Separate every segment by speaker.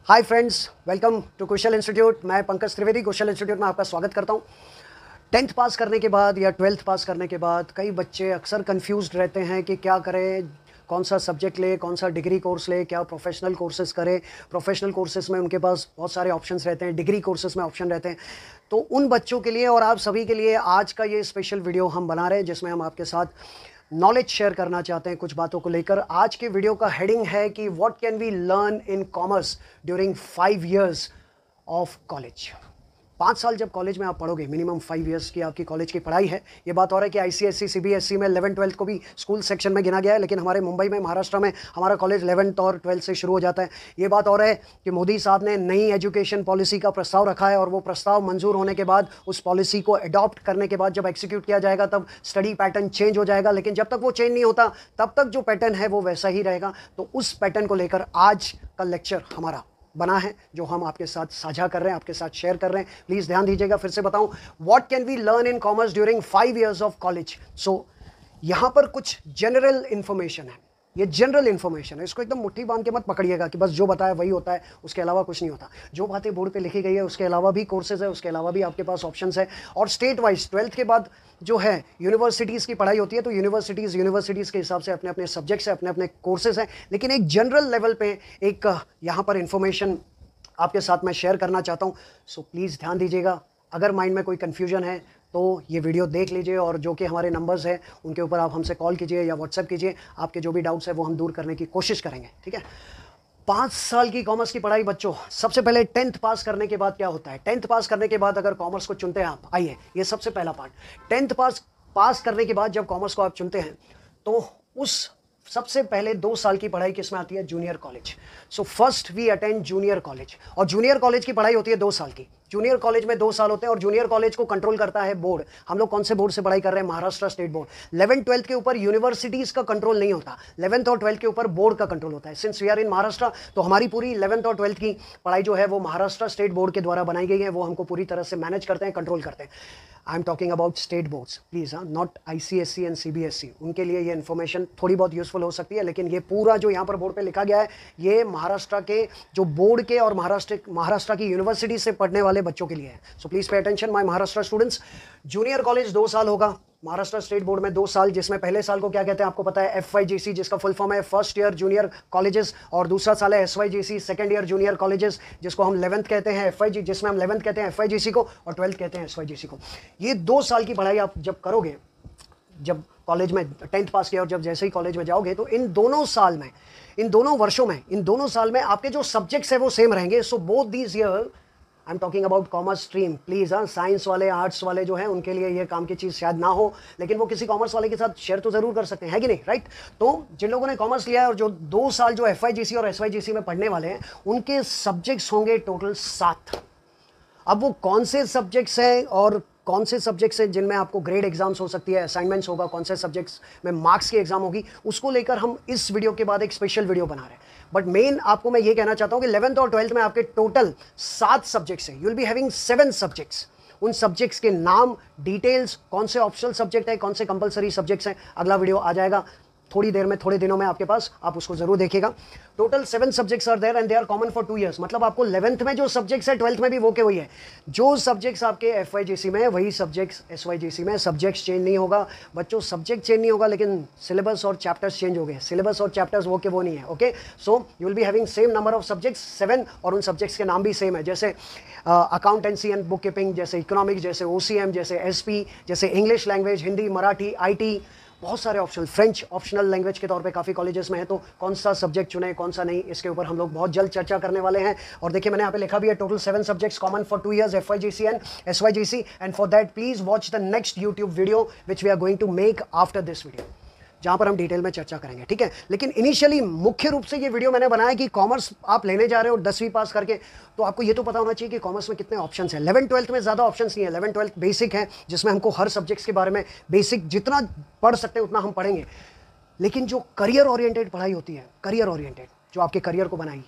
Speaker 1: Hi friends, welcome to Kushal institute. मैं पंकज त्रिवेदी कुशल institute में आपका स्वागत करता हूँ। 10th पास करने के बाद या 12th पास करने के बाद कई बच्चे अक्सर कंफ्यूज्ड रहते हैं कि क्या करें, कौन सा सब्जेक्ट ले, कौन सा डिग्री कोर्स ले, क्या प्रोफेशनल कोर्सेज करें। प्रोफेशनल कोर्सेज में उनके पास बहुत सारे ऑप्शंस रहते हैं, डिग्री कोर्सेज में ऑप्शन रहते हैं। तो उन बच्चों के लिए और आप सभी के लिए आज का ये स्पेशल वीडियो हम बना रहे हैं, जिसमें हम आपके साथ नॉलेज शेयर करना चाहते हैं कुछ बातों को लेकर। आज के वीडियो का हेडिंग है कि what can we learn in commerce during 5 years of college. 5 साल जब कॉलेज में आप पढ़ोगे, मिनिमम 5 years की आपकी कॉलेज की पढ़ाई है। ये बात हो रहा है कि आईसीएसई सीबीएसई में 11th-12th को भी स्कूल सेक्शन में गिना गया है, लेकिन हमारे मुंबई में, महाराष्ट्र में हमारा कॉलेज 11th और 12th से शुरू हो जाता है। ये बात हो रहा है कि मोदी साहब ने नई एजुकेशन पॉलिसी का प्रस्ताव रखा है और वो प्रस्ताव मंजूर होने के बाद, उस पॉलिसी को अडॉप्ट करने के बाद जब एग्जीक्यूट किया जाएगा तब स्टडी पैटर्न चेंज हो जाएगा। लेकिन जब तक वो चेंज नहीं होता तब तक जो पैटर्न है वो वैसा ही रहेगा। तो उस पैटर्न को लेकर आज का लेक्चर हमारा बना है, जो हम आपके साथ साझा कर रहे हैं, आपके साथ शेयर कर रहे हैं। प्लीज़ ध्यान दीजिएगा। फिर से बताऊं, what can we learn in commerce during 5 years of college. So यहाँ पर कुछ जनरल इन्फॉर्मेशन है। ये जनरल इन्फॉर्मेशन है, इसको एकदम मुट्ठी बांध के मत पकड़िएगा कि बस जो बताया वही होता है, उसके अलावा कुछ नहीं होता। जो बातें बोर्ड पे लिखी गई है उसके अलावा भी कोर्सेज है, उसके अलावा भी आपके पास ऑप्शंस है। और स्टेट वाइज 12th के बाद जो है यूनिवर्सिटीज़ की पढ़ाई होती है, तो यूनिवर्सिटीज़ के हिसाब से अपने अपने सब्जेक्ट्स हैं, अपने अपने कोर्सेज हैं। लेकिन एक जनरल लेवल पे एक यहाँ पर इन्फॉर्मेशन आपके साथ मैं शेयर करना चाहता हूँ। सो प्लीज़ ध्यान दीजिएगा। अगर माइंड में कोई कन्फ्यूजन है तो ये वीडियो देख लीजिए, और जो कि हमारे नंबर्स हैं उनके ऊपर आप हमसे कॉल कीजिए या व्हाट्सएप कीजिए। आपके जो भी डाउट्स हैं वो हम दूर करने की कोशिश करेंगे, ठीक है। 5 साल की कॉमर्स की पढ़ाई बच्चों, सबसे पहले 10th पास करने के बाद क्या होता है। 10th पास करने के बाद अगर कॉमर्स को चुनते हैं आप, आइए ये सबसे पहला पार्ट। 10th पास करने के बाद जब कॉमर्स को आप चुनते हैं तो उस सबसे पहले 2 साल की पढ़ाई किस में आती है, junior college. So first we attend junior college, और जूनियर कॉलेज की पढ़ाई होती है 2 साल की। जूनियर कॉलेज में 2 साल होते हैं और जूनियर कॉलेज को कंट्रोल करता है बोर्ड। हम लोग कौन से बोर्ड से पढ़ाई कर रहे हैं, महाराष्ट्र स्टेट बोर्ड। 11th-12th के ऊपर यूनिवर्सिटीज का कंट्रोल नहीं होता, 11th और 12th के ऊपर बोर्ड का कंट्रोल होता है। Since we are in Maharashtra, तो हमारी पूरी 11th और 12th की पढ़ाई जो है वो महाराष्ट्र स्टेट बोर्ड के द्वारा बनाई गई है। वो हमको पूरी तरह से मैनेज करते हैं, कंट्रोल करते हैं। I am talking about state boards, please, not ICSE and CBSE. उनके लिए ये इन्फॉर्मेशन थोड़ी बहुत यूजफुल हो सकती है, लेकिन ये पूरा जो यहाँ पर बोर्ड पे लिखा गया है ये महाराष्ट्र के जो बोर्ड के और महाराष्ट्र की यूनिवर्सिटी से पढ़ने वाले बच्चों के लिए है। So please pay attention my Maharashtra students. Junior college 2 साल होगा, महाराष्ट्र स्टेट बोर्ड में 2 साल, जिसमें पहले साल को क्या कहते हैं आपको पता है, FYGC, जिसका फुल फॉर्म है फर्स्ट ईयर जूनियर कॉलेजेस, और दूसरा साल है SYGC, second year junior colleges, जिसको हम 11th कहते हैं FYG, जिसमें हम 11th कहते हैं FYGC को, और 12th कहते हैं SYGC को। ये 2 साल की पढ़ाई आप जब करोगे, जब कॉलेज में 10th पास किया और जब जैसे ही कॉलेज में जाओगे, तो इन दोनों साल में, इन दोनों वर्षों में, इन दोनों साल में आपके जो सब्जेक्ट्स है वो सेम रहेंगे। So both these year, I am talking about commerce stream, please. Science वाले, आर्ट्स वाले जो हैं उनके लिए ये काम की चीज़ शायद ना हो, लेकिन वो किसी कॉमर्स वाले के साथ शेयर तो ज़रूर कर सकते हैं, है कि नहीं, राइट। तो जिन लोगों ने कॉमर्स लिया है और जो 2 साल जो FYGC और SYGC में पढ़ने वाले हैं, उनके सब्जेक्ट्स होंगे टोटल 7। अब वो कौन से सब्जेक्ट्स हैं और कौन से सब्जेक्ट्स हैं जिनमें आपको ग्रेड एग्जाम्स हो सकती है, असाइनमेंट्स होगा, कौन से सब्जेक्ट्स में मार्क्स की एग्जाम होगी, उसको लेकर हम इस वीडियो के बाद एक स्पेशल वीडियो बना रहे हैं। बट मेन आपको मैं ये कहना चाहता हूं कि 11th और 12th में आपके टोटल 7 सब्जेक्ट्स हैं। You will be having 7 subjects. उन सब्जेक्ट्स के नाम, डिटेल्स, कौन से ऑप्शनल सब्जेक्ट है, कौन से कंपलसरी सब्जेक्ट्स हैं, अगला वीडियो आ जाएगा थोड़ी देर में, थोड़े दिनों में आपके पास, आप उसको जरूर देखिएगा। Total 7 subjects are there and they are common for 2 years। मतलब आपको 11th में जो सब्जेक्ट्स है 12th में भी वो के वही है। जो सब्जेक्ट्स आपके FYGC में है वही सब्जेक्ट्स SYGC में। सब्जेक्ट्स चेंज नहीं होगा बच्चों, सब्जेक्ट चेंज नहीं होगा, लेकिन सिलेबस और चैप्टर्स चेंज हो गए। सिलेबस और चैप्टर्स वो के वो नहीं है, okay. So you will be having same number of subjects, 7, और उन सब्जेक्ट्स के नाम भी सेम है, जैसे अकाउंटेंसी एंड बुक कीपिंग, जैसे इकोनॉमिक्स, जैसे OCM, जैसे SP, जैसे English language, Hindi, Marathi, IT, बहुत सारे ऑप्शनल, फ्रेंच ऑप्शनल लैंग्वेज के तौर पे काफ़ी कॉलेजेस में है। तो कौन सा सब्जेक्ट चुने, कौन सा नहीं, इसके ऊपर हम लोग बहुत जल्द चर्चा करने वाले हैं। और देखिए मैंने यहाँ पे लिखा भी है, total 7 subjects common for 2 years, FYGC and SYGC, and for that please watch the next YouTube video which we are going to make after this video, जहाँ पर हम डिटेल में चर्चा करेंगे, ठीक है। लेकिन इनिशियली मुख्य रूप से ये वीडियो मैंने बनाया कि कॉमर्स आप लेने जा रहे हो 10वीं पास करके, तो आपको ये तो पता होना चाहिए कि कॉमर्स में कितने ऑप्शंस हैं। 11th-12th में ज़्यादा ऑप्शंस नहीं है। 11th-12th बेसिक है, जिसमें हमको हर सब्जेक्ट्स के बारे में बेसिक जितना पढ़ सकते हैं उतना हम पढ़ेंगे। लेकिन जो करियर ओरिएंटेड पढ़ाई होती है, करियर ओरिएंटेड, जो आपके करियर को बनाएगी,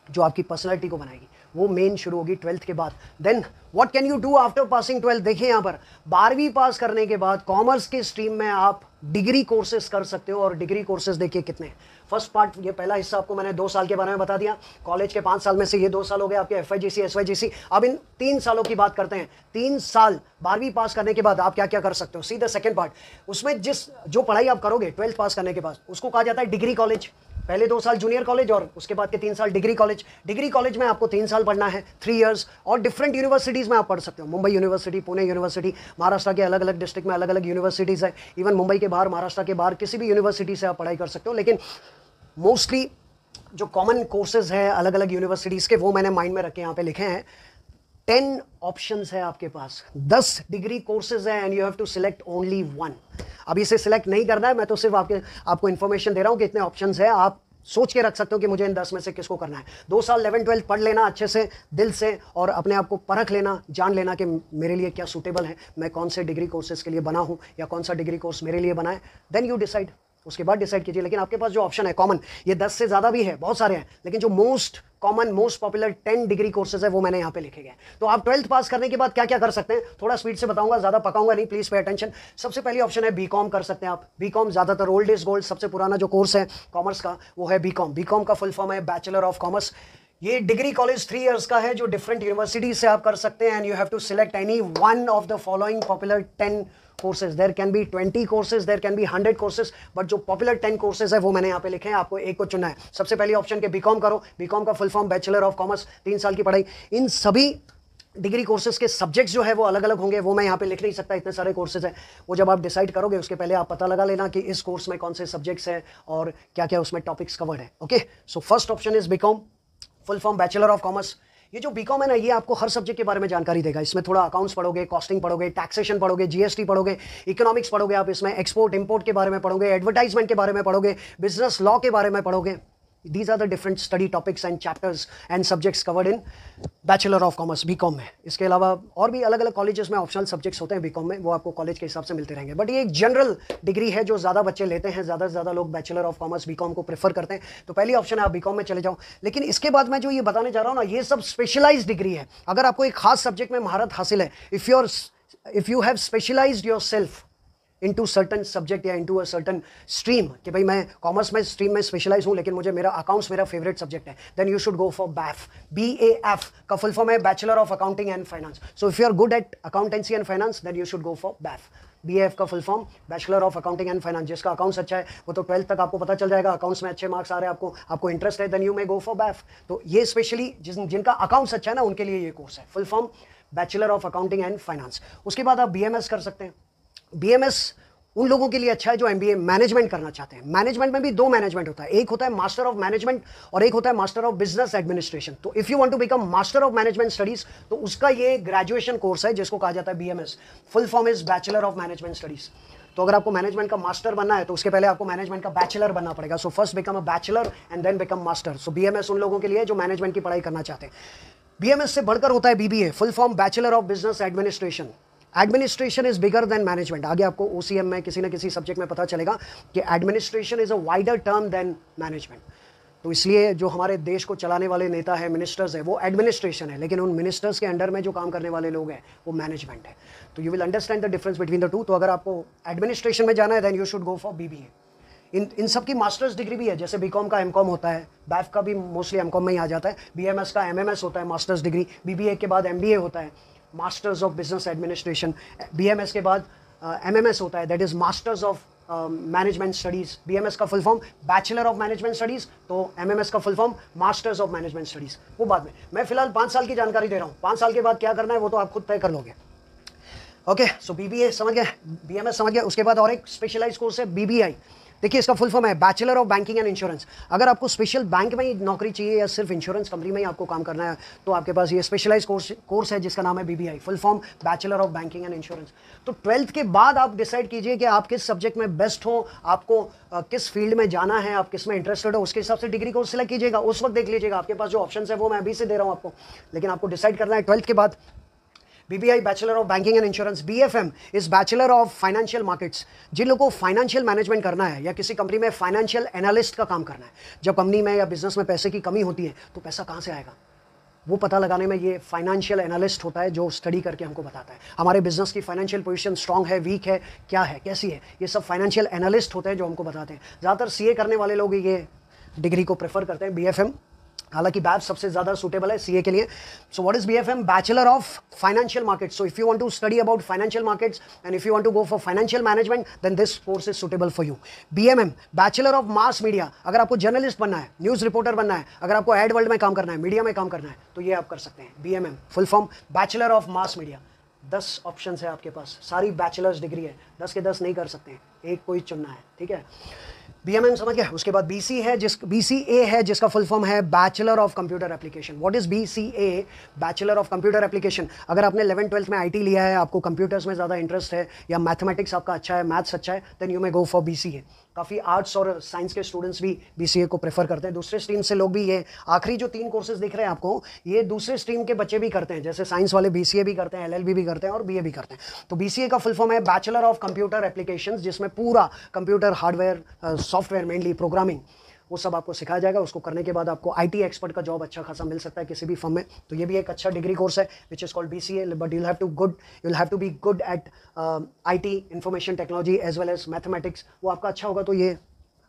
Speaker 1: जो आपकी पर्सनैलिटी को बनाएगी, वो मेन शुरू होगी 12th के बाद। Then what can you do after passing 12th? देखिए यहाँ पर 12वीं पास करने के बाद कॉमर्स के स्ट्रीम में आप डिग्री कोर्सेज कर सकते हो, और डिग्री कोर्सेज देखिए कितने हैं। फर्स्ट पार्ट, ये पहला हिस्सा आपको मैंने 2 साल के बारे में बता दिया। कॉलेज के 5 साल में से ये 2 साल हो गए आपके FYGC SYGC। अब इन 3 सालों की बात करते हैं। 3 साल 12वीं पास करने के बाद आप क्या क्या कर सकते हो। सीधा सेकंड पार्ट, उसमें जो पढ़ाई आप करोगे 12th पास करने के बाद उसको कहा जाता है डिग्री कॉलेज। पहले 2 साल जूनियर कॉलेज और उसके बाद के 3 साल डिग्री कॉलेज। डिग्री कॉलेज में आपको 3 साल पढ़ना है, 3 इयर्स, और डिफरेंट यूनिवर्सिटीज़ में आप पढ़ सकते हो। मुंबई यूनिवर्सिटी, पुणे यूनिवर्सिटी, महाराष्ट्र के अलग अलग डिस्ट्रिक्ट में अलग अलग यूनिवर्सिटीज़ है। इवन मुंबई के बाहर, महाराष्ट्र के बाहर किसी भी यूनिवर्सिटी से आप पढ़ाई कर सकते हो। लेकिन मोस्टली जो कॉमन कोर्सेज हैं अलग अलग यूनिवर्सिटीज़ के, वो मैंने माइंड में रखे यहाँ पे लिखे हैं। 10 ऑप्शंस है आपके पास, 10 डिग्री कोर्सेज है, and you have to select only 1। अब इसे सिलेक्ट नहीं करना है, मैं तो सिर्फ आपको इन्फॉर्मेशन दे रहा हूँ कि इतने ऑप्शंस है। आप सोच के रख सकते हो कि मुझे इन 10 में से किसको करना है। 2 साल 11 12 पढ़ लेना अच्छे से, दिल से, और अपने आप को परख लेना, जान लेना कि मेरे लिए क्या सूटेबल है, मैं कौन से डिग्री कोर्सेज के लिए बना हूँ, या कौन सा डिग्री कोर्स मेरे लिए बना है। देन यू डिसाइड, उसके बाद डिसाइड कीजिए। लेकिन आपके पास जो ऑप्शन है कॉमन, ये 10 से ज़्यादा भी है, बहुत सारे हैं, लेकिन जो most common, most popular 10 degree courses है वो मैंने यहाँ पे लिखे गए। तो आप 12th पास करने के बाद क्या क्या कर सकते हैं, थोड़ा स्पीड से बताऊंगा, ज़्यादा पकाऊंगा नहीं, प्लीज़ पे अटेंशन। सबसे पहली ऑप्शन है बीकॉम कर सकते हैं आप। बीकॉम ज़्यादातर ओल्ड इज गोल्ड, सबसे पुराना जो कोर्स है कॉमर्स का वो है बीकॉम। बीकॉम का फुल फॉर्म है बैचलर ऑफ कॉमर्स। ये डिग्री कॉलेज 3 इयर्स का है, जो डिफरेंट यूनिवर्सिटीज से आप कर सकते हैं, and you have to select any one of the following popular 10 courses. There can be 20 courses, there can be 100 courses, but जो पॉपुलर 10 कोर्सेज है वो मैंने यहाँ पे लिखे हैं, आपको एक को चुनना है। सबसे पहली ऑप्शन के बीकॉम करो। बीकॉम का full form bachelor of commerce, 3 साल की पढ़ाई। इन सभी डिग्री कोर्सेज के सब्जेक्ट्स जो है वो अलग अलग होंगे, वो मैं यहाँ पे लिख नहीं सकता, इतने सारे कोर्सेज हैं। वो जब आप डिसाइड करोगे उसके पहले आप पता लगा लेना कि इस कोर्स में कौन से सब्जेक्ट्स हैं और क्या क्या उसमें टॉपिक्स कवर्ड है। Okay, so first option is B Com, full form bachelor of commerce. ये जो बीकॉम है ना, ये आपको हर सब्जेक्ट के बारे में जानकारी देगा। इसमें थोड़ा अकाउंट्स पढ़ोगे, कॉस्टिंग पढ़ोगे, टैक्सेशन पढ़ोगे, GST पढ़ोगे, इकोनॉमिक्स पढ़ोगे, आप इसमें एक्सपोर्ट इंपोर्ट के बारे में पढ़ोगे, एडवर्टाइजमेंट के बारे में पढ़ोगे, बिजनेस लॉ के बारे में पढ़ोगे। These are the different study topics and chapters and subjects covered in Bachelor of Commerce BCom में। इसके अलावा और भी अलग अलग कॉलेजेस में ऑप्शनल सब्जेक्ट्स होते हैं BCom में, वो आपको कॉलेज के हिसाब से मिलते रहेंगे। बट ये एक जनरल डिग्री है जो ज़्यादा बच्चे लेते हैं, ज़्यादा से ज़्यादा लोग बैचलर ऑफ कॉमर्स BCom को प्रेफर करते हैं। तो पहली ऑप्शन है आप BCom में चले जाओ। लेकिन इसके बाद मैं जो ये बताने जा रहा हूँ ना, ये सब स्पेशलाइज डिग्री है। अगर आपको एक खास सब्जेक्ट में महारत हासिल है, if you have specialized yourself into certain subject या इनटू अ सर्टन स्ट्रीम, कि भाई मैं कॉमर्स में स्ट्रीम में स्पेशलाइज हूँ, लेकिन मुझे मेरा अकाउंट्स मेरा फेवरेट सब्जेक्ट है, then you should go for BAF। BAF का फुल फॉर्म है bachelor of accounting and finance. So if you are good at accountancy and finance, then you should go for BAF। BAF का full form bachelor of accounting and finance. जिसका accounts अच्छा है वो तो 12th तक आपको पता चल जाएगा, अकाउंट्स में अच्छे मार्क्स आ रहे हैं, आपको इंटरेस्ट है, then you may go for BAF। तो ये स्पेशली जिनका अकाउंट्स अच्छा है ना, उनके लिए ये कोर्स है, full form bachelor of accounting and finance. उसके बाद आप BMS कर सकते हैं। BMS उन लोगों के लिए अच्छा है जो MBA मैनेजमेंट करना चाहते हैं। मैनेजमेंट में भी 2 मैनेजमेंट होता है, एक होता है मास्टर ऑफ मैनेजमेंट और एक होता है मास्टर ऑफ बिजनेस एडमिनिस्ट्रेशन। तो if you want to become master of management studies, तो उसका ये ग्रेजुएशन कोर्स है जिसको कहा जाता है BMS। Full form is bachelor of management studies. तो अगर आपको मैनेजमेंट का मास्टर बनना है तो उसके पहले आपको मैनेजमेंट का बैचलर बनना पड़ेगा। So first become a bachelor and then become master. So BMS उन लोगों के लिए जो मैनेजमेंट की पढ़ाई करना चाहते हैं। BMS से बढ़कर होता है BBA, full form bachelor of business administration. Administration is bigger than management. आगे आपको OCM में किसी न किसी सब्जेक्ट में पता चलेगा कि administration is a wider term than management. तो इसलिए जो हमारे देश को चलाने वाले नेता है, मिनिस्टर्स है, वो एडमिनिस्ट्रेशन है, लेकिन उन मिनिस्टर्स के अंडर में जो काम करने वाले लोग हैं वो मैनेजमेंट है। तो you will understand the difference between the two. तो अगर आपको एडमिनिस्ट्रेशन में जाना है, then you should go for BBA। इन सब की मास्टर्स डिग्री भी है, जैसे BCom का MCom होता है, BAF का भी मोस्टली MCom में ही आ जाता है, BMS का MMS होता है मास्टर्स डिग्री, BBA के बाद MBA होता है, masters of business administration. BMS के बाद MMS होता है, that is masters of management studies. BMS का full form bachelor of management studies, तो MMS का full form masters of management studies. वो बाद में, मैं फिलहाल 5 साल की जानकारी दे रहा हूँ। 5 साल के बाद क्या करना है वो तो आप खुद तय कर लोगे। ओके, सो BBA समझ गए, BMS समझ गए। उसके बाद और एक स्पेशलाइज कोर्स है BBI। देखिए इसका फुल फॉर्म है bachelor of banking and insurance. अगर आपको स्पेशल बैंक में ही नौकरी चाहिए या सिर्फ इंश्योरेंस कंपनी में ही आपको काम करना है, तो आपके पास ये स्पेशलाइज कोर्स है जिसका नाम है BBI, full form bachelor of banking and insurance. तो 12th के बाद आप डिसाइड कीजिए कि आप किस सब्जेक्ट में बेस्ट हो, आपको किस फील्ड में जाना है, आप किस में इंटरेस्टेड हो, उसके हिसाब से डिग्री कोर्स सिलेक्ट कीजिएगा। उस वक्त देख लीजिएगा, आपके पास जो ऑप्शन है वो मैं अभी से दे रहा हूँ आपको, लेकिन आपको डिसाइड करना है 12th के बाद। BBI bachelor of banking and insurance. BFM is bachelor of financial markets. जिन लोगों को फाइनेंशियल मैनेजमेंट करना है या किसी कंपनी में फाइनेंशियल एनालिस्ट का काम करना है, जब कंपनी में या बिजनेस में पैसे की कमी होती है तो पैसा कहाँ से आएगा, वो पता लगाने में ये फाइनेंशियल एनालिस्ट होता है, जो स्टडी करके हमको बताता है हमारे बिजनेस की फाइनेंशियल पोजीशन स्ट्रांग है, वीक है, क्या है, कैसी है। ये सब फाइनेंशियल एनालिस्ट होते हैं जो हमको बताते हैं। ज़्यादातर सीए करने वाले लोग ये डिग्री को प्रेफर करते हैं, बीएफएम। हालांकि बैच सबसे ज़्यादा सूटेबल है सीए के लिए। So what is BFM? Bachelor of financial markets. So if you want to study about financial markets and if you want to go for financial management, then this course is suitable for you. BMM, bachelor of mass media. अगर आपको journalist बनना है, news reporter बनना है, अगर आपको ad world में काम करना है, मीडिया में काम करना है, तो ये आप कर सकते हैं। BMM full form bachelor of mass media. 10 option है आपके पास, सारी बैचलर्स डिग्री है, 10 के 10 नहीं कर सकते हैं, एक कोई चुनना है, ठीक है। बीएमएम समझ गया। उसके बाद बीसी है, बीसीए है, जिसका फुल फॉर्म है bachelor of computer application. What is BCA? Bachelor of computer application. अगर आपने 11th-12th में आईटी लिया है, आपको कंप्यूटर्स में ज़्यादा इंटरेस्ट है या मैथमेटिक्स आपका अच्छा है, मैथ्स अच्छा है, then you may go for BCA. काफ़ी आर्ट्स और साइंस के स्टूडेंट्स भी बीसीए को प्रेफर करते हैं। दूसरे स्ट्रीम से लोग भी, ये आखिरी जो 3 कोर्सेज दिख रहे हैं आपको, ये दूसरे स्ट्रीम के बच्चे भी करते हैं। जैसे साइंस वाले बीसीए भी करते हैं, एलएलबी भी करते हैं और बीए भी करते हैं। तो बीसीए का फुल फॉर्म है बैचलर ऑफ कंप्यूटर एप्लीकेशंस, जिसमें पूरा computer, hardware, software, mainly programming, वो सब आपको सिखाया जाएगा। उसको करने के बाद आपको आईटी एक्सपर्ट का जॉब अच्छा खासा मिल सकता है किसी भी फर्म में। तो ये भी एक अच्छा डिग्री कोर्स है which is called BCA, but you have to be good at IT, information technology as well as mathematics. वो आपका अच्छा होगा तो ये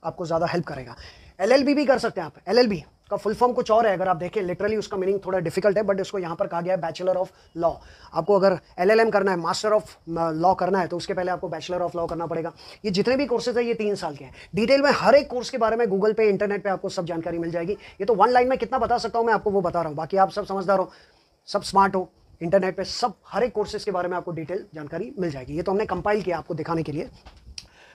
Speaker 1: आपको ज़्यादा हेल्प करेगा। एलएलबी भी कर सकते हैं आप। एलएलबी का फुल फॉर्म कुछ और है, अगर आप देखें लिटरली उसका मीनिंग थोड़ा डिफिकल्ट है, बट इसको यहाँ पर कहा गया है बैचलर ऑफ लॉ। आपको अगर एलएलएम करना है, मास्टर ऑफ लॉ करना है, तो उसके पहले आपको बैचलर ऑफ लॉ करना पड़ेगा। ये जितने भी कोर्सेज है ये 3 साल के हैं। डिटेल में हर एक कोर्स के बारे में गूगल पे, इंटरनेट पे आपको सब जानकारी मिल जाएगी। ये तो 1 लाइन में कितना बता सकता हूँ मैं आपको, वो बता रहा हूँ। बाकी आप सब समझदार हो, सब स्मार्ट हो, इंटरनेट पे सब हर एक कोर्सेज के बारे में आपको डिटेल जानकारी मिल जाएगी। ये तो हमने कंपाइल किया आपको दिखाने के लिए।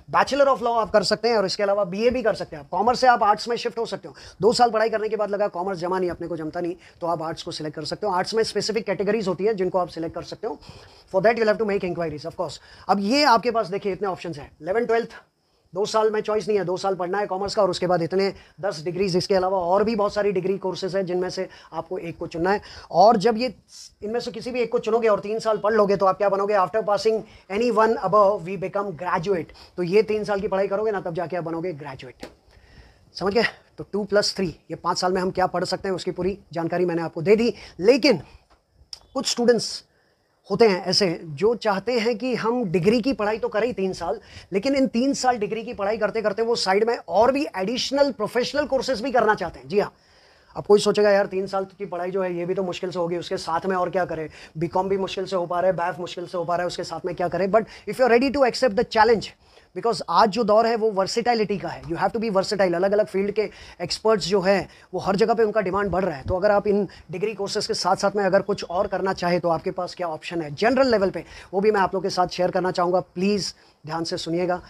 Speaker 1: बैचलर ऑफ लॉ आप कर सकते हैं और इसके अलावा बीए भी कर सकते हैं। आप कॉमर्स से आप आर्ट्स में शिफ्ट हो सकते हो। 2 साल पढ़ाई करने के बाद लगा कॉमर्स जमा नहीं, अपने को जमता नहीं, तो आप आर्ट्स को सिलेक्ट कर सकते हो। आर्ट्स में स्पेसिफिक कैटेगरीज होती है जिनको आप सिलेक्ट कर सकते हो। For that you have to make inquiries of course. अब ये आपके पास देखिए इतने ऑप्शन हैं। 11th-12th 2 साल में चॉइस नहीं है, 2 साल पढ़ना है कॉमर्स का, और उसके बाद इतने 10 डिग्रीज। इसके अलावा और भी बहुत सारी डिग्री कोर्सेज हैं जिनमें से आपको एक को चुनना है। और जब ये इनमें से किसी भी एक को चुनोगे और 3 साल पढ़ लोगे तो आप क्या बनोगे? After passing any one above we become graduate. तो ये 3 साल की पढ़ाई करोगे ना, तब जाके आप बनोगे ग्रेजुएट। समझ गए? तो 2+3 ये 5 साल में हम क्या पढ़ सकते हैं उसकी पूरी जानकारी मैंने आपको दे दी। लेकिन कुछ स्टूडेंट्स होते हैं ऐसे जो चाहते हैं कि हम डिग्री की पढ़ाई तो करें ही 3 साल, लेकिन इन 3 साल डिग्री की पढ़ाई करते करते वो साइड में और भी एडिशनल प्रोफेशनल कोर्सेज भी करना चाहते हैं। जी हाँ, अब कोई सोचेगा यार 3 साल की पढ़ाई जो है ये भी तो मुश्किल से होगी, उसके साथ में और क्या करें? बीकॉम भी मुश्किल से हो पा रहा है, बैफ मुश्किल से हो पा रहा है, उसके साथ में क्या करें? But if you are ready to accept the challenge, because आज जो दौर है वो वर्सिटैलिटी का है। You have to be versatile. अलग अलग फील्ड के एक्सपर्ट्स जो हैं वो हर जगह पे उनका डिमांड बढ़ रहा है। तो अगर आप इन डिग्री कोर्सेज के साथ साथ में अगर कुछ और करना चाहे तो आपके पास क्या ऑप्शन है जनरल लेवल पे, वो भी मैं आप लोगों के साथ शेयर करना चाहूँगा। प्लीज़ ध्यान से सुनिएगा।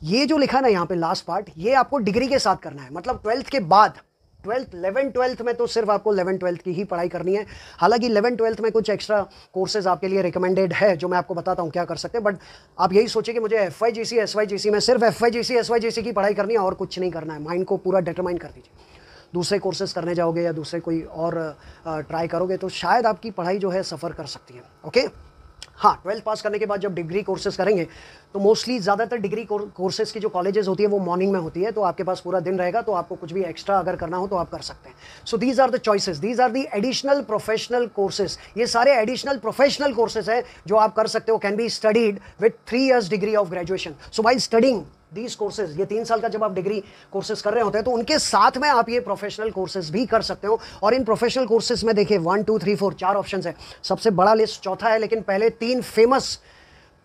Speaker 1: ये जो लिखा है ना यहाँ पे लास्ट पार्ट, ये आपको डिग्री के साथ करना है। मतलब 12th के बाद 11th-12th में तो सिर्फ आपको 11th-12th की ही पढ़ाई करनी है। हालांकि 11th-12th में कुछ एक्स्ट्रा कोर्सेज आपके लिए रिकमेंडेड है जो मैं आपको बताता हूँ क्या कर सकते हैं। बट आप यही सोचिए कि मुझे FYGC SYGC में सिर्फ FYGC SYGC की पढ़ाई करनी है और कुछ नहीं करना है। माइंड को पूरा डिटरमाइन कर दीजिए। दूसरे कोर्सेज करने जाओगे या दूसरे कोई और ट्राई करोगे तो शायद आपकी पढ़ाई जो है सफ़र कर सकती है। ओके, हाँ, 12th पास करने के बाद जब डिग्री कोर्सेज करेंगे तो मोस्टली ज़्यादातर डिग्री कोर्सेज की जो कॉलेजेस होती है वो मॉर्निंग में होती है, तो आपके पास पूरा दिन रहेगा, तो आपको कुछ भी एक्स्ट्रा अगर करना हो तो आप कर सकते हैं। So these are the choices, these are the additional professional courses. ये सारे एडिशनल प्रोफेशनल कोर्सेज हैं जो आप कर सकते हो, can be studied with 3 years degree of graduation. So by studying these courses, ये 3 साल का जब आप डिग्री कोर्सेज कर रहे होते हैं तो उनके साथ में आप ये प्रोफेशनल कोर्सेज भी कर सकते हो। और इन प्रोफेशनल कोर्सेज में देखिए 1 2 3 4 4 ऑप्शन है। सबसे बड़ा लिस्ट चौथा है, लेकिन पहले 3 फेमस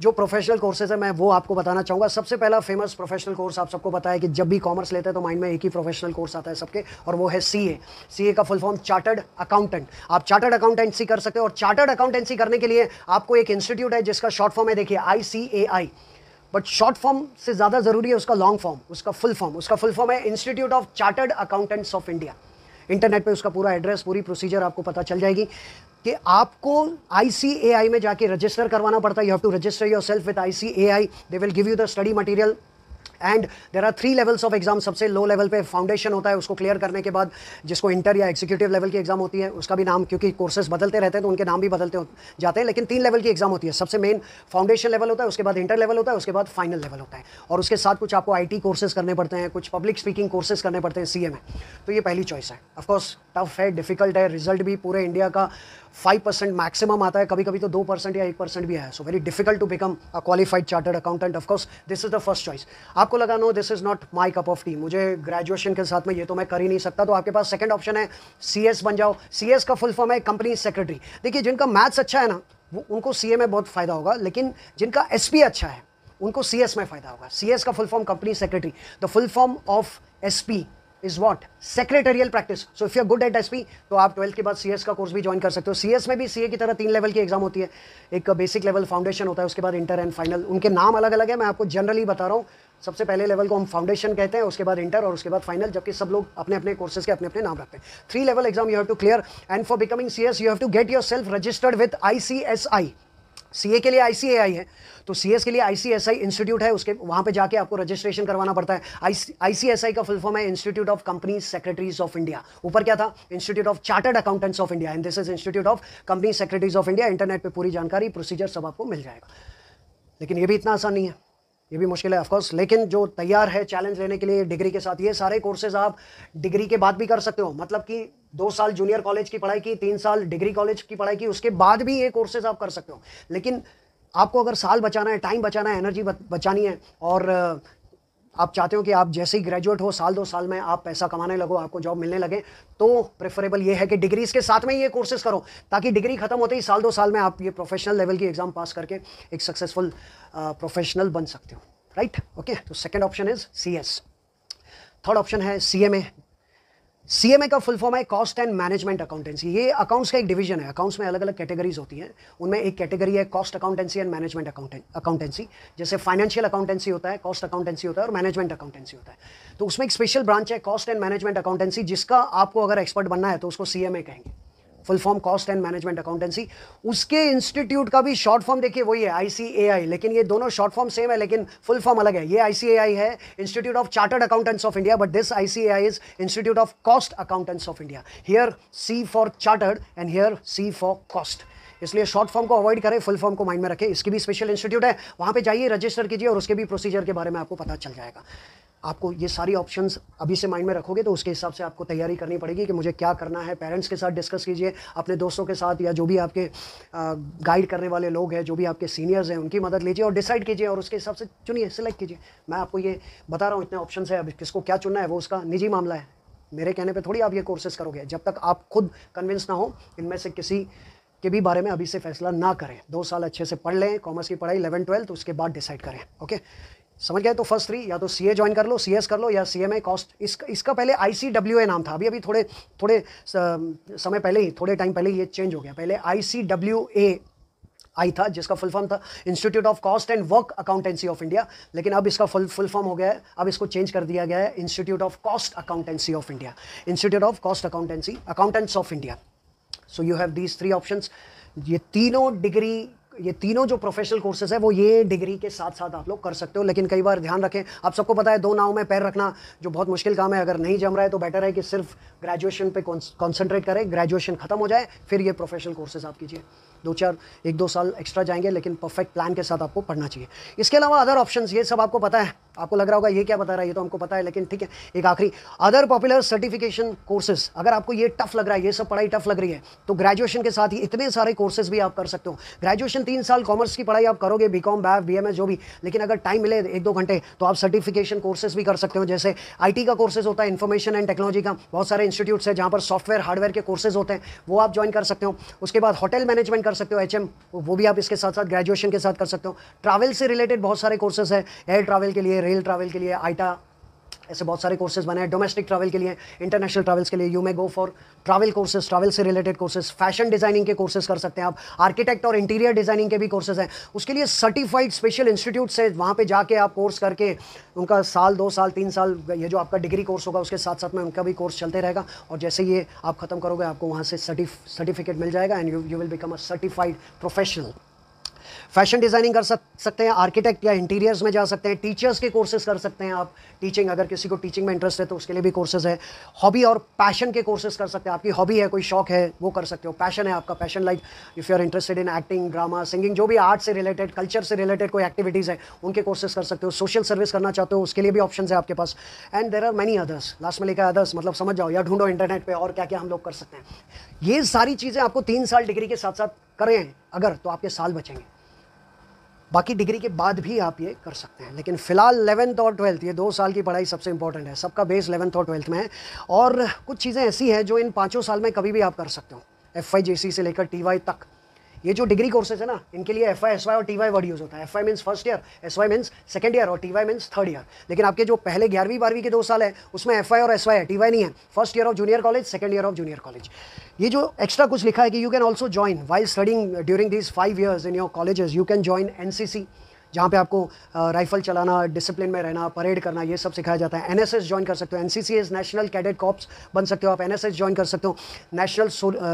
Speaker 1: जो प्रोफेशनल कोर्सेज है मैं वो आपको बताना चाहूँगा। सबसे पहला फेमस प्रोफेशनल कोर्स आप सबको पता है कि जब भी कॉमर्स लेते हैं तो माइंड में एक ही प्रोफेशनल कोर्स आता है सबके, और वो है सीए। सीए का फुल फॉर्म चार्टर्ड अकाउंटेंट। आप चार्टर्ड अकाउंटेंसी कर सकते हो, और चार्टर्ड अकाउंटेंसी करने के लिए आपको एक इंस्टीट्यूट है जिसका शॉर्ट फॉर्म है, देखिए ICAI। बट शॉर्ट फॉर्म से ज़्यादा ज़रूरी है उसका लॉन्ग फॉर्म, उसका फुल फॉर्म। उसका फुल फॉर्म है institute of chartered accountants of India. Internet पे उसका पूरा एड्रेस, पूरी प्रोसीजर आपको पता चल जाएगी कि आपको ICAI में जाके रजिस्टर करवाना पड़ता है। You have to register yourself with ICAI। They will give you the study material and there are 3 levels of exam. सबसे लो लेवल पे फाउंडेशन होता है, उसको क्लियर करने के बाद जिसको इंटर या एग्जीक्यूटिव लेवल की एग्जाम होती है, उसका भी नाम, क्योंकि कोर्सेज बदलते रहते हैं तो उनके नाम भी बदलते जाते हैं, लेकिन 3 लेवल की एग्जाम होती है। सबसे मेन फाउंडेशन लेवल होता है, उसके बाद इंटर लेवल होता है, उसके बाद फाइनल लेवल होता है, और उसके साथ कुछ आपको IT कोर्सेज करने पड़ते हैं, कुछ पब्लिक स्पीकिंग कोर्सेज करने पड़ते हैं CA में। तो ये पहली चॉइस है। ऑफकोर्स टफ है, डिफिकल्ट है, रिजल्ट भी पूरे इंडिया का 5% मैक्सिमम आता है, कभी कभी तो 2% या 1% भी है। So very difficult to become a qualified chartered accountant. Of course this is the first choice. आपको लगा no this is not my cup of tea, मुझे ग्रेजुएशन के साथ में ये तो मैं कर ही नहीं सकता, तो आपके पास सेकंड ऑप्शन है CS बन जाओ। CS का फुल फॉर्म है कंपनी सेक्रेटरी। देखिए जिनका मैथ्स अच्छा है ना वो उनको CA में बहुत फायदा होगा, लेकिन जिनका SP अच्छा है उनको CS में फायदा होगा। CS का full form company secretary. The full form of SP is what? Secretarial practice. So if you are good at SP तो आप 12th के बाद CS का कोर्स भी ज्वाइन कर सकते हो। CS में भी CA की तरह 3 लेवल की एग्जाम होती है। एक बेसिक लेवल फाउंडेशन होता है, उसके बाद इंटर एंड फाइनल। उनके नाम अलग अलग है, मैं आपको जनरली बता रहा हूँ। सबसे पहले लेवल को हम फाउंडेशन कहते हैं, उसके बाद इंटर और उसके बाद फाइनल, जबकि सब लोग अपने अपने कोर्सेज के अपने अपने नाम रखते हैं। 3 level exam you have to clear and for becoming CS you have to get yourself registered with ICSI। CA के लिए ICAI है, तो CS के लिए ICSI इंस्टीट्यूट है, उसके वहाँ पे जाके आपको रजिस्ट्रेशन करवाना पड़ता है। ICSI का फुल फॉर्म है institute of company secretaries of India. ऊपर क्या था? Institute of chartered accountants of India, and this is institute of company secretaries of India. Internet पे पूरी जानकारी, प्रोसीजर सब आपको मिल जाएगा। लेकिन ये भी इतना आसान नहीं है, ये भी मुश्किल है ऑफकोर्स। लेकिन जो तैयार है चैलेंज लेने के लिए डिग्री के साथ, ये सारे कोर्सेज आप डिग्री के बाद भी कर सकते हो। मतलब कि 2 साल जूनियर कॉलेज की पढ़ाई की, 3 साल डिग्री कॉलेज की पढ़ाई की, उसके बाद भी ये कोर्सेज आप कर सकते हो। लेकिन आपको अगर साल बचाना है, टाइम बचाना है, एनर्जी बचानी है, और आप चाहते हो कि आप जैसे ही ग्रेजुएट हो 1-2 साल में आप पैसा कमाने लगो, आपको जॉब मिलने लगे, तो प्रेफरेबल ये है कि डिग्रीज के साथ में ये कोर्सेज करो, ताकि डिग्री खत्म होते ही 1-2 साल में आप ये प्रोफेशनल लेवल की एग्जाम पास करके एक सक्सेसफुल प्रोफेशनल बन सकते हो। Right, okay. तो second option is CS। Third option है CMA। CMA का फुल फॉर्म है कॉस्ट एंड मैनेजमेंट अकाउंटेंसी। ये अकाउंट्स का एक डिवीजन है। अकाउंट्स में अलग अलग कैटेगरीज होती हैं, उनमें एक कैटेगरी है cost accountancy and management accountancy. जैसे फाइनेंशियल अकाउंटेंसी होता है, कॉस्ट अकाउंटेंसी होता है और मैनेजमेंट अकाउंटेंसी होता है। तो उसमें एक स्पेशल ब्रांच है कॉस्ट एंड मैनेजमेंट अकाउंटेंसी, जिसका आपको अगर एक्सपर्ट बनना है तो उसको CMA कहेंगे। Full form cost and management accountancy. उसके इंस्टीट्यूट का भी शॉर्ट फॉर्म देखिए वही है ICAI, लेकिन ये दोनों शॉर्ट फॉर्म सेम है लेकिन फुल फॉर्म अलग है। ये ICAI है institute of chartered accountants of India, but this ICAI is institute of cost accountants of India. Here C for chartered and here C for cost. इसलिए short form को avoid करें, full form को mind में रखें। इसकी भी special institute है, वहाँ पे जाइए, रजिस्टर कीजिए और उसके भी प्रोसीजर के बारे में आपको पता चल जाएगा। आपको ये सारी ऑप्शंस अभी से माइंड में रखोगे तो उसके हिसाब से आपको तैयारी करनी पड़ेगी कि मुझे क्या करना है। पेरेंट्स के साथ डिस्कस कीजिए, अपने दोस्तों के साथ, या जो भी आपके गाइड करने वाले लोग हैं, जो भी आपके सीनियर्स हैं, उनकी मदद लीजिए और डिसाइड कीजिए और उसके हिसाब से चुनिए, सिलेक्ट कीजिए। मैं आपको ये बता रहा हूँ, इतने ऑप्शन है, अब किसको क्या चुनना है वो उसका निजी मामला है। मेरे कहने पर थोड़ी आप ये कोर्सेज करोगे। जब तक आप खुद कन्विंस ना हो इनमें से किसी के भी बारे में, अभी से फैसला ना करें। 2 साल अच्छे से पढ़ लें कॉमर्स की पढ़ाई 11-12, उसके बाद डिसाइड करें। ओके, समझ गए? तो फर्स्ट 3 या तो CA ज्वाइन कर लो, CS कर लो, या CMA कॉस्ट। इसका पहले ICWA नाम था, अभी थोड़े समय पहले ही, थोड़े टाइम पहले ये चेंज हो गया। पहले ICWA था, जिसका फुल फॉर्म था institute of cost and work accountancy of India, लेकिन अब इसका फुल फॉर्म हो गया है, अब इसको चेंज कर दिया गया है institute of cost accountancy of India, institute of cost accountancy accountants of India. So you have these 3 options. ये तीनों जो प्रोफेशनल कोर्सेज है वो ये डिग्री के साथ साथ आप लोग कर सकते हो। लेकिन कई बार ध्यान रखें, आप सबको पता है 2 नाव में पैर रखना जो बहुत मुश्किल काम है। अगर नहीं जम रहा है तो बेटर है कि सिर्फ ग्रेजुएशन पे कॉन्सेंट्रेट करें, ग्रेजुएशन खत्म हो जाए फिर ये प्रोफेशनल कोर्सेज आप कीजिए। 1-2 साल एक्स्ट्रा जाएंगे, लेकिन परफेक्ट प्लान के साथ आपको पढ़ना चाहिए। इसके अलावा अदर ऑप्शंस, ये सब आपको पता है। आपको लग रहा होगा ये क्या बता रहा है, ये तो हमको पता है, लेकिन ठीक है। एक आखिरी, अदर पॉपुलर सर्टिफिकेशन कोर्सेज। अगर आपको ये टफ लग रहा है, ये सब पढ़ाई टफ लग रही है, तो ग्रेजुएशन के साथ ही इतने सारे कोर्सेज भी आप कर सकते हो। ग्रेजुएशन 3 साल कॉमर्स की पढ़ाई आप करोगे, BCom, BAF, BMS जो भी, लेकिन अगर टाइम मिले 1-2 घंटे तो आप सर्टिफिकेशन कोर्सेज भी कर सकते हो। जैसे IT का कोर्सेज होता है, इन्फॉर्मेशन एंड टेक्नोलॉजी का, बहुत सारे इंस्टीट्यूट्स हैं जहाँ पर सॉफ्टवेयर हार्डवेयर के कोर्सेज होते हैं, वो आप ज्वाइन कर सकते हो। उसके बाद होटल मैनेजमेंट कर सकते हो, HM, वो भी आप इसके साथ साथ ग्रेजुएशन के साथ कर सकते हो। ट्रैवल से रिलेटेड बहुत सारे कोर्सेज हैं, एयर ट्रैवल के लिए, रेल ट्रैवल के लिए, आईटा, ऐसे बहुत सारे कोर्सेज बने हैं। डोमेस्टिक ट्रैवल के लिए, इंटरनेशनल ट्रैवल्स के लिए you may go for travel courses, travel से रिलेटेड कोर्सेज। फैशन डिजाइनिंग के कोर्सेज कर सकते हैं आप। आर्किटेक्ट और इंटीरियर डिजाइनिंग के भी कोर्सेज हैं, उसके लिए सर्टिफाइड स्पेशल इंस्टीट्यूट से वहाँ पे जाके आप कोर्स करके उनका 1 साल 2 साल 3 साल ये जो आपका डिग्री कोर्स होगा उसके साथ साथ में उनका भी कोर्स चलते रहेगा। और जैसे ये आप खत्म करोगे आपको वहाँ से सर्टिफिकेट मिल जाएगा and you will become a certified professional. Fashion designing सकते हैं, आर्किटेक्ट या इंटीरियर्स में जा सकते हैं, टीचर्स के कोर्सेज कर सकते हैं आप, टीचिंग, अगर किसी को टीचिंग में इंटरेस्ट है तो उसके लिए भी कोर्सेज है। हॉबी और पैशन के कोर्सेज कर सकते हैं, आपकी हॉबी है, कोई शौक है, वो कर सकते हो। पैशन है आपका, passion like if you are interested in acting, drama, singing, जो भी आर्ट से रिलेटेड, कल्चर से रिलेटेड कोई एक्टिविटीज़ है, उनके कोर्सेज कर सकते हो। सोशल सर्विस करना चाहते हो, उसके लिए भी ऑप्शन है आपके पास। And there are many others, last में लिखा है अदर्स, मतलब समझ जाओ या ढूंढो इंटरनेट पर और क्या क्या हम लोग कर सकते हैं। ये सारी चीज़ें आपको 3 साल डिग्री के साथ साथ करें अगर, तो आपके साल बचेंगे। बाकी डिग्री के बाद भी आप ये कर सकते हैं, लेकिन फिलहाल 11th और 12th, ये 2 साल की पढ़ाई सबसे इंपॉर्टेंट है। सबका बेस 11th और 12th में है, और कुछ चीज़ें ऐसी हैं जो इन 5 साल में कभी भी आप कर सकते हो। FYJC से लेकर TY तक, ये जो डिग्री कोर्सेज है ना, इनके लिए FY, SY और TY वर्ड यूज़ होता है। FY means first year, SY means second year और TY मीन्स थर्ड ईयर। लेकिन आपके जो पहले 11वीं 12वीं के 2 साल है, उसमें FY और SY है, TY नहीं है। First year of junior college, second year of junior college. ये जो एक्स्ट्रा कुछ लिखा है कि you can also join while studying during this 5 years in your colleges, you can join NCC, जहाँ पे आपको राइफल चलाना, डिसिप्लिन में रहना, परेड करना, ये सब सिखाया जाता है। NSS ज्वाइन कर सकते हो, NCC is national cadet corps बन सकते हो आप, NSS ज्वाइन कर सकते हो। नेशनल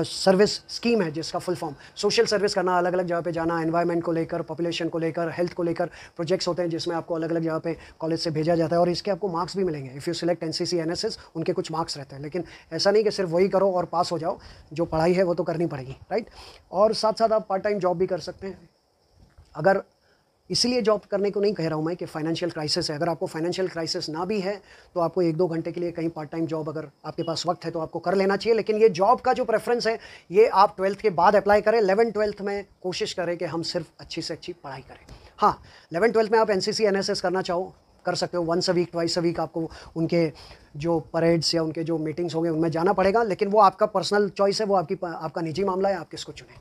Speaker 1: सर्विस स्कीम है जिसका फुल फॉर्म, सोशल सर्विस करना, अलग अलग जगह पे जाना, एनवायरनमेंट को लेकर, पॉपुलेशन को लेकर, हेल्थ को लेकर प्रोजेक्ट्स होते हैं जिसमें आपको अलग अलग जगह पे कॉलेज से भेजा जाता है, और इसके आपको मार्क्स भी मिलेंगे। If you select NCC NSS, उनके कुछ मार्क्स रहते हैं, लेकिन ऐसा नहीं कि सिर्फ वही करो और पास हो जाओ, जो पढ़ाई है वो तो करनी पड़ेगी, राइट। और साथ साथ आप पार्ट टाइम जॉब भी कर सकते हैं। अगर इसलिए जॉब करने को नहीं कह रहा हूँ मैं कि फाइनेंशियल क्राइसिस है, अगर आपको फाइनेंशियल क्राइसिस ना भी है तो आपको 1-2 घंटे के लिए कहीं पार्ट टाइम जॉब, अगर आपके पास वक्त है तो आपको कर लेना चाहिए। लेकिन ये जॉब का जो प्रेफरेंस है, ये आप 12th के बाद अप्लाई करें। 11th-12th में कोशिश करें कि हम सिर्फ अच्छी से अच्छी पढ़ाई करें। हाँ, 11th-12th में आप NCC NSS करना चाहो कर सकते हो, once a week, twice a week आपको उनके जो परेड्स या उनके जो मीटिंग्स होंगे उनमें जाना पड़ेगा, लेकिन वो आपका पर्सनल चॉइस है, वो आपका निजी मामला है, आप किसको चुनें।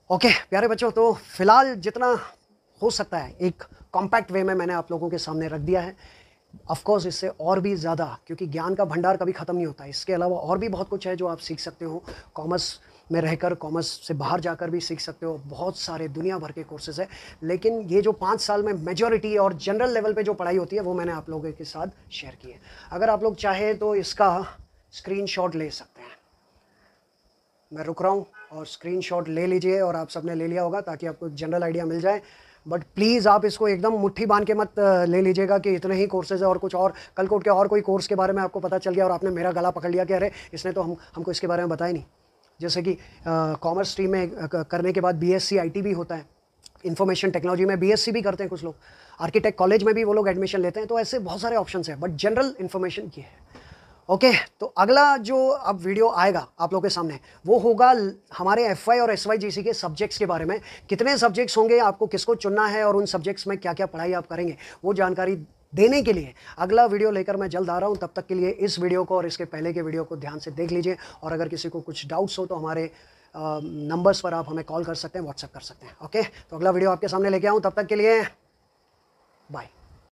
Speaker 1: ओके प्यारे बच्चों, तो फिलहाल जितना हो सकता है एक कॉम्पैक्ट वे में मैंने आप लोगों के सामने रख दिया है। ऑफ कोर्स इससे और भी ज़्यादा, क्योंकि ज्ञान का भंडार कभी ख़त्म नहीं होता, इसके अलावा और भी बहुत कुछ है जो आप सीख सकते हो। कॉमर्स में रहकर, कॉमर्स से बाहर जाकर भी सीख सकते हो, बहुत सारे दुनिया भर के कोर्सेज़ है। लेकिन ये जो 5 साल में मेजॉरिटी और जनरल लेवल पे जो पढ़ाई होती है वो मैंने आप लोगों के साथ शेयर की है। अगर आप लोग चाहें तो इसका स्क्रीनशॉट ले सकते हैं। मैं रुक रहा हूँ और स्क्रीनशॉट ले लीजिए, और आप सबने ले लिया होगा ताकि आपको जनरल आइडिया मिल जाए। बट प्लीज़ आप इसको एकदम मुट्ठी बांध के मत ले लीजिएगा कि इतने ही कोर्सेज है और कुछ और कल को उठ के और कोई कोर्स के बारे में आपको पता चल गया और आपने मेरा गला पकड़ लिया कि अरे इसने तो हमको इसके बारे में बताया नहीं। जैसे कि कॉमर्स स्ट्रीम में करने के बाद BSc IT भी होता है, इंफॉर्मेशन टेक्नोलॉजी में BSc भी करते हैं कुछ लोग, आर्किटेक्ट कॉलेज में भी वो लोग एडमिशन लेते हैं। तो ऐसे बहुत सारे ऑप्शन हैं, बट जनरल इन्फॉर्मेशन ये है। ओके तो अगला जो अब वीडियो आएगा आप लोगों के सामने वो होगा हमारे FY और SYGC के सब्जेक्ट्स के बारे में। कितने सब्जेक्ट्स होंगे, आपको किसको चुनना है और उन सब्जेक्ट्स में क्या क्या पढ़ाई आप करेंगे, वो जानकारी देने के लिए अगला वीडियो लेकर मैं जल्द आ रहा हूँ। तब तक के लिए इस वीडियो को और इसके पहले के वीडियो को ध्यान से देख लीजिए, और अगर किसी को कुछ डाउट्स हो तो हमारे नंबर्स पर आप हमें कॉल कर सकते हैं, व्हाट्सएप कर सकते हैं। ओके तो अगला वीडियो आपके सामने लेके आऊँ, तब तक के लिए बाय।